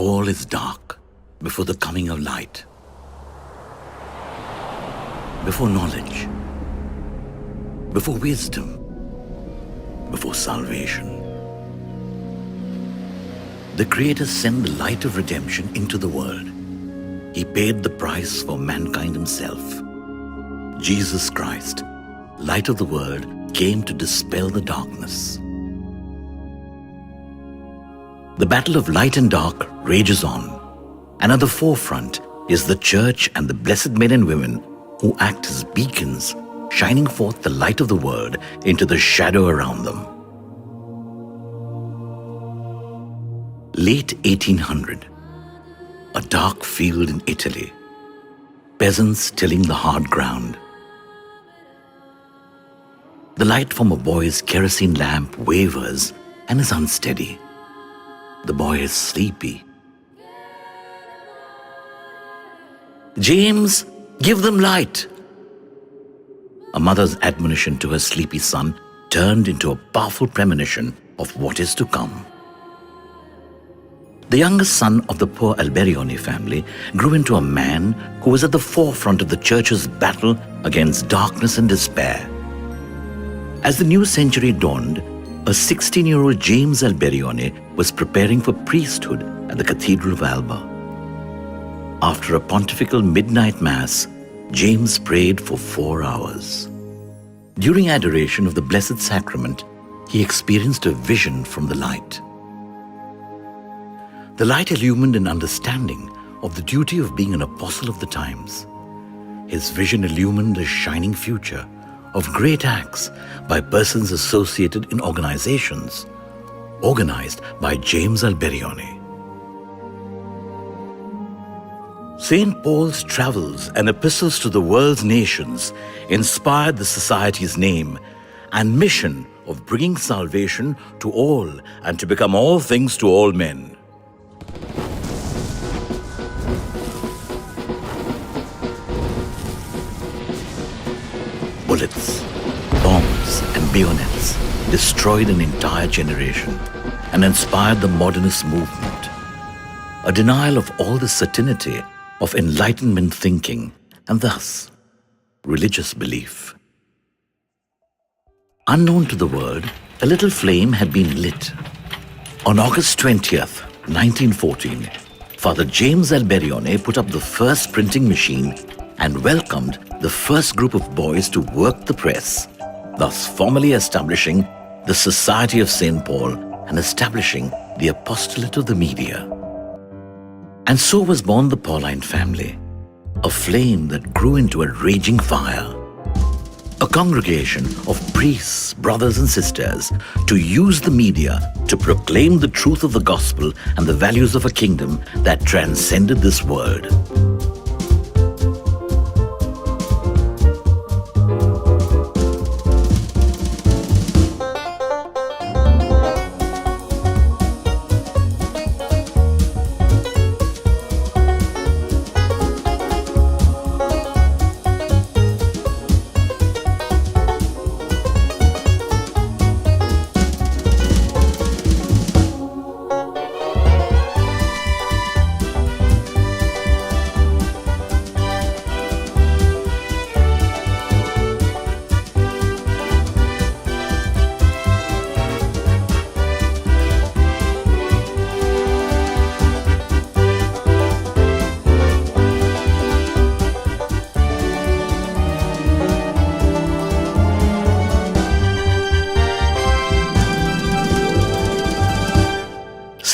all is dark before the coming of light, before knowledge, before wisdom, before salvation. The Creator sent the light of redemption into the world. He paid the price for mankind himself. Jesus Christ, light of the world, came to dispel the darkness. The battle of light and dark rages on, and at the forefront is the church and the blessed men and women who act as beacons, shining forth the light of the world into the shadow around them. Late 1800, a dark field in Italy, peasants tilling the hard ground. The light from a boy's kerosene lamp wavers and is unsteady. The boy is sleepy. "James, give them light!" A mother's admonition to her sleepy son turned into a powerful premonition of what is to come. The youngest son of the poor Alberione family grew into a man who was at the forefront of the church's battle against darkness and despair. As the new century dawned, a 16-year-old James Alberione was preparing for priesthood at the Cathedral of Alba. After a pontifical midnight mass, James prayed for 4 hours. During adoration of the Blessed Sacrament, he experienced a vision from the light. The light illumined an understanding of the duty of being an apostle of the times. His vision illumined a shining future of great acts by persons associated in organizations, organized by James Alberione. St. Paul's travels and epistles to the world's nations inspired the Society's name and mission of bringing salvation to all and to become all things to all men. Bullets, bombs, and bayonets destroyed an entire generation and inspired the modernist movement. A denial of all the certainty of Enlightenment thinking and thus religious belief. Unknown to the world, a little flame had been lit. On August 20th, 1914, Father James Alberione put up the first printing machine and welcomed the first group of boys to work the press, thus formally establishing the Society of St. Paul and establishing the apostolate of the media. And so was born the Pauline family, a flame that grew into a raging fire. A congregation of priests, brothers and sisters to use the media to proclaim the truth of the gospel and the values of a kingdom that transcended this world.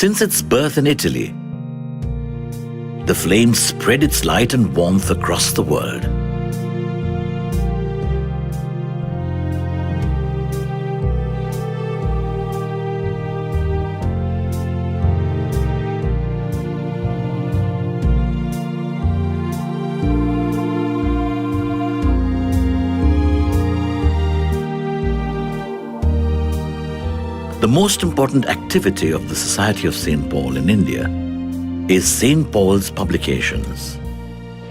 Since its birth in Italy, the flame spread its light and warmth across the world. The most important activity of the Society of St. Paul in India is St. Paul's publications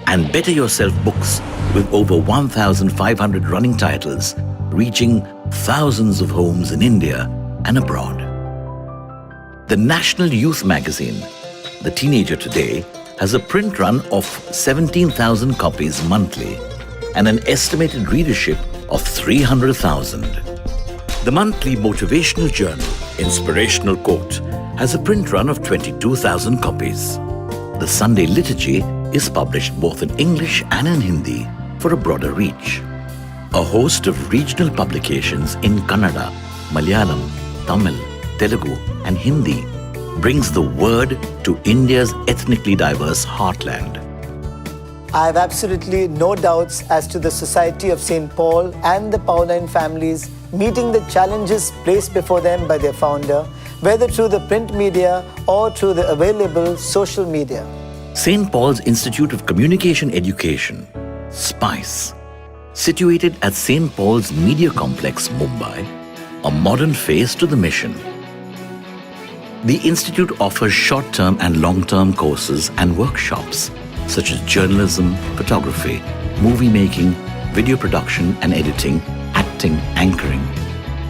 and Better Yourself books with over 1,500 running titles reaching thousands of homes in India and abroad. The national youth magazine, the teenager today, has a print run of 17,000 copies monthly and an estimated readership of 300,000. The monthly motivational journal, Inspirational Quote, has a print run of 22,000 copies. The Sunday Liturgy is published both in English and in Hindi for a broader reach. A host of regional publications in Kannada, Malayalam, Tamil, Telugu and Hindi brings the word to India's ethnically diverse heartland. I have absolutely no doubts as to the Society of St. Paul and the Pauline families meeting the challenges placed before them by their founder, whether through the print media or through the available social media. St. Paul's Institute of Communication Education, SPICE, situated at St. Paul's Media Complex, Mumbai, a modern face to the mission. The institute offers short-term and long-term courses and workshops such as journalism, photography, movie making, video production and editing, acting, anchoring,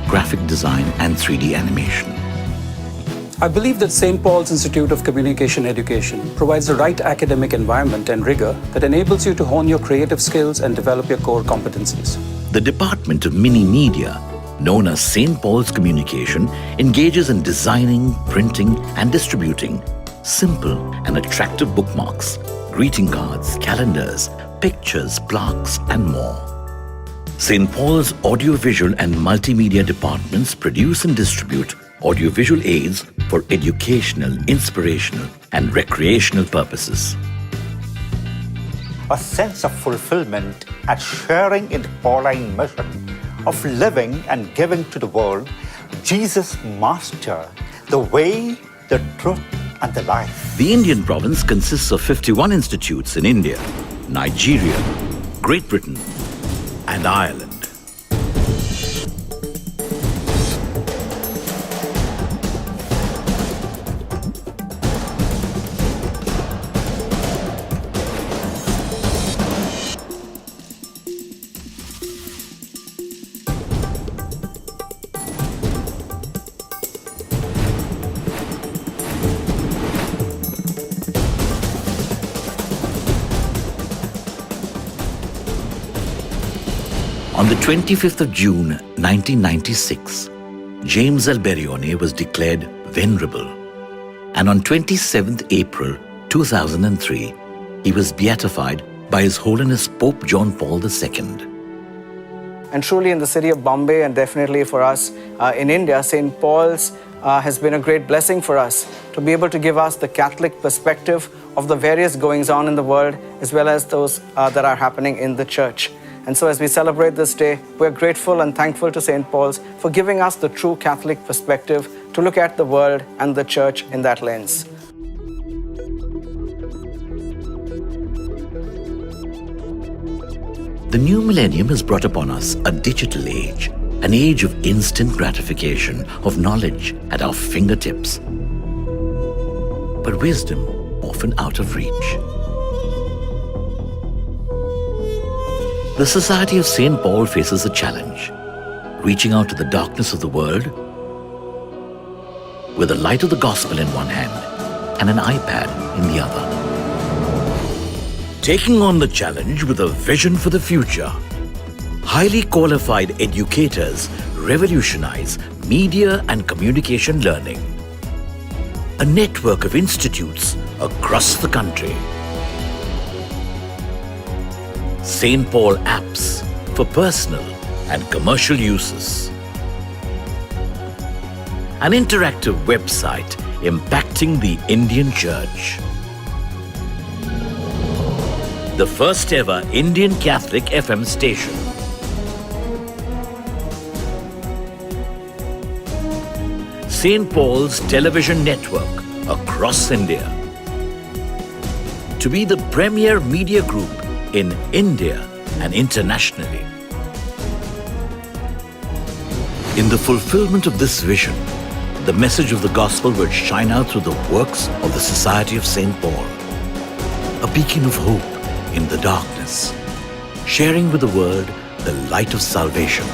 graphic design and 3D animation. I believe that St. Paul's Institute of Communication Education provides the right academic environment and rigor that enables you to hone your creative skills and develop your core competencies. The Department of Mini Media, known as St. Paul's Communication, engages in designing, printing and distributing simple and attractive bookmarks, greeting cards, calendars, pictures, plaques and more. St. Paul's Audiovisual and Multimedia departments produce and distribute audiovisual aids for educational, inspirational and recreational purposes. A sense of fulfillment and sharing in the Pauline mission of living and giving to the world Jesus Master, the way, the truth and the life. The Indian province consists of 51 institutes in India, Nigeria, Great Britain and Ireland. On the 25th of June 1996, James Alberione was declared venerable, and on 27th April 2003, he was beatified by His Holiness Pope John Paul II. And truly in the city of Bombay and definitely for us in India, St. Paul's has been a great blessing for us to be able to give us the Catholic perspective of the various goings on in the world as well as those that are happening in the church. And so as we celebrate this day, we're grateful and thankful to St. Paul's for giving us the true Catholic perspective to look at the world and the church in that lens. The new millennium has brought upon us a digital age, an age of instant gratification, of knowledge at our fingertips, but wisdom often out of reach. The Society of St. Paul faces a challenge, reaching out to the darkness of the world with the light of the gospel in one hand and an iPad in the other. Taking on the challenge with a vision for the future, highly qualified educators revolutionize media and communication learning. A network of institutes across the country. St. Paul apps for personal and commercial uses. An interactive website impacting the Indian Church. The first ever Indian Catholic FM station. St. Paul's television network across India. To be the premier media group in India and internationally. In the fulfillment of this vision, the message of the gospel will shine out through the works of the Society of St. Paul, a beacon of hope in the darkness, sharing with the world the light of salvation.